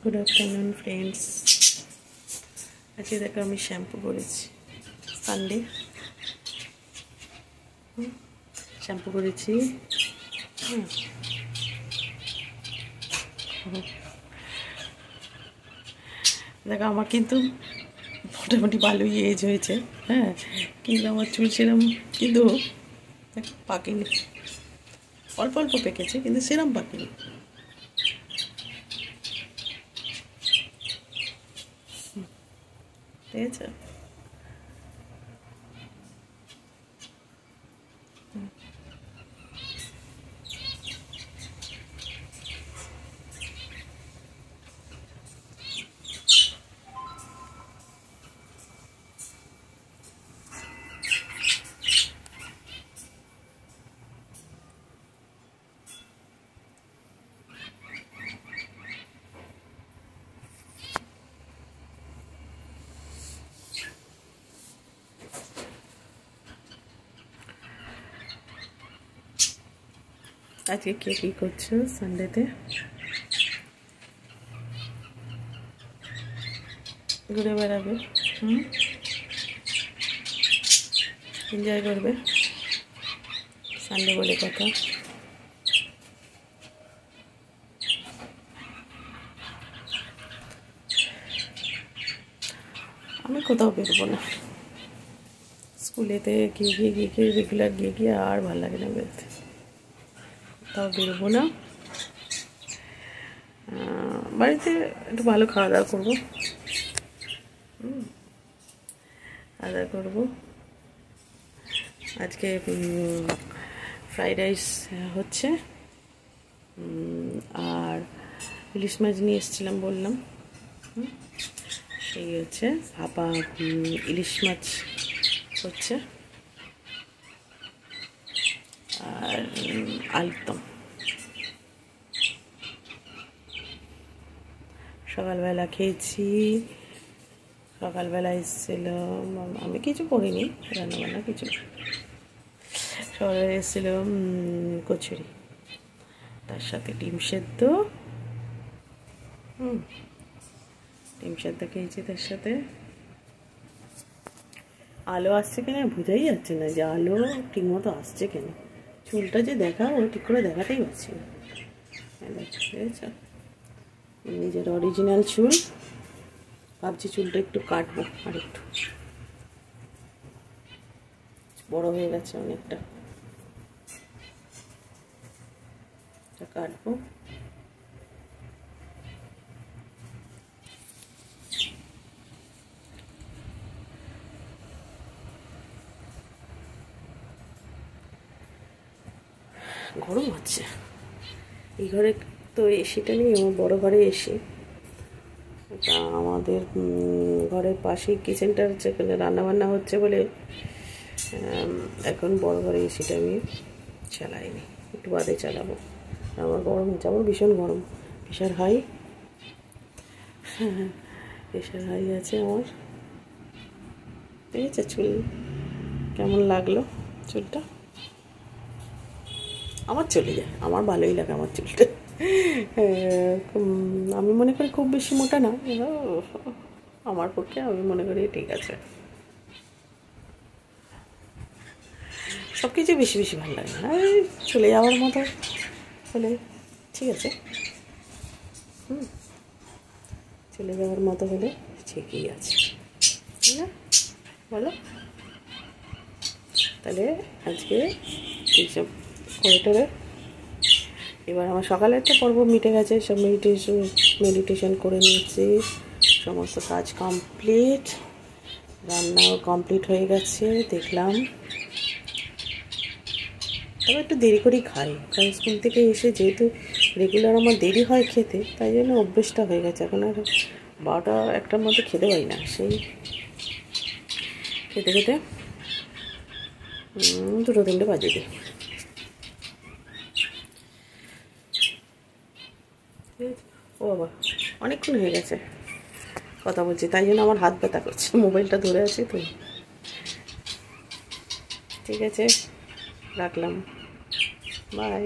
Good afternoon friends. आज देखो हमें शैम्पू करेছি সানডে शैम्पू করেছি। देखो আমার কিন্তু মোটামুটি ভালোই এজ হয়েছে, হ্যাঁ, কিন্তু আমার চুল সেরম কিন্তু পাকেনি, অল্প অল্প পেকেছে কিন্তু সেরম পাকেনি। ঠিক আছে, आज के কি করছো সানডেতে? ঘুরে বেড়াবে, এনজয় করবে, সানডে বলে কথা। আমি কোথাও বেরোবো না, স্কুলেতে গিয়ে রেগুলার গিয়ে আর ভালো লাগে না বেরোতে, তাও বেরোবো না। বাড়িতে একটু ভালো খাওয়া দাওয়া করবো, আজকে ফ্রাইড রাইস হচ্ছে, আর ইলিশ মাছ নিয়ে এসেছিলাম বললাম, সেই হচ্ছে ভাপা ইলিশ মাছ হচ্ছে, আর আলুরদম। সকালবেলা খেয়েছি, সকালবেলা এসেছিল, আমি কিছু করিনি রান্নাবান্না কিছু, সকালবেলা এসেছিল কচুরি, তার সাথে ডিম সেদ্ধ, ডিম সেদ্ধ খেয়েছি, তার সাথে আলো আসছে কিনা বোঝাই যাচ্ছে না যে আলো ঠিক মতো আসছে কেন, চুলটা যে দেখাবো ঠিক করে দেখাতেই পারছি না। দেখছো নিজের অরিজিনাল চুল, ভাবছি চুলটা একটু কাটবো, আর একটু বড় হয়ে গেছে অনেকটা, কাটবো। গরম হচ্ছে এই ঘরে, তো এসিটা নেই, আমার বড় ঘরে এসি, তা আমাদের ঘরের পাশেই কিচেনটার যেখানে রান্নাবান্না হচ্ছে বলে এখন বড় ঘরে এসিটা আমি চালাইনি, একটু বাদে চালাবো। আমার গরম হচ্ছে, আমার ভীষণ গরম, প্রেশার হাই, প্রেশার হাই আছে আমার। ঠিক আছে, চুল কেমন লাগলো? চুলটা আমার চলে যায়, আমার ভালোই লাগে আমার চুলটা, আমি মনে করি খুব বেশি মোটা না, আমার পক্ষে আমি মনে করি ঠিক আছে। সব কিছু বেশি বেশি ভালো লাগে না, চলে যাওয়ার মতো হলে ঠিক আছে, চলে যাওয়ার মতো হলে ঠিকই আছে, তাই না বলো? তাহলে আজকে এইসব করে এবার আমার সকালের তো পর্ব মিটে গেছে, সব মেডিটেশন করে নিয়েছি, সমস্ত কাজ কমপ্লিট, রান্নাও কমপ্লিট হয়ে গেছে দেখলাম। তবে একটু দেরি করেই খাই, কারণ স্কুল থেকে এসে যেহেতু রেগুলার আমার দেরি হয় খেতে, তাই জন্য অভ্যেসটা হয়ে গেছে, এখন আর 12টা 1টার মধ্যে খেতে পারি না, সেই খেতে 2টো 3টে বাজে দিই। ও বাবা, অনেকক্ষণ হয়ে গেছে কথা বলছি, তাই জন্য আমার হাত ব্যথা করছে, মোবাইলটা ধরে আছি তো। ঠিক আছে, রাখলাম, বাই।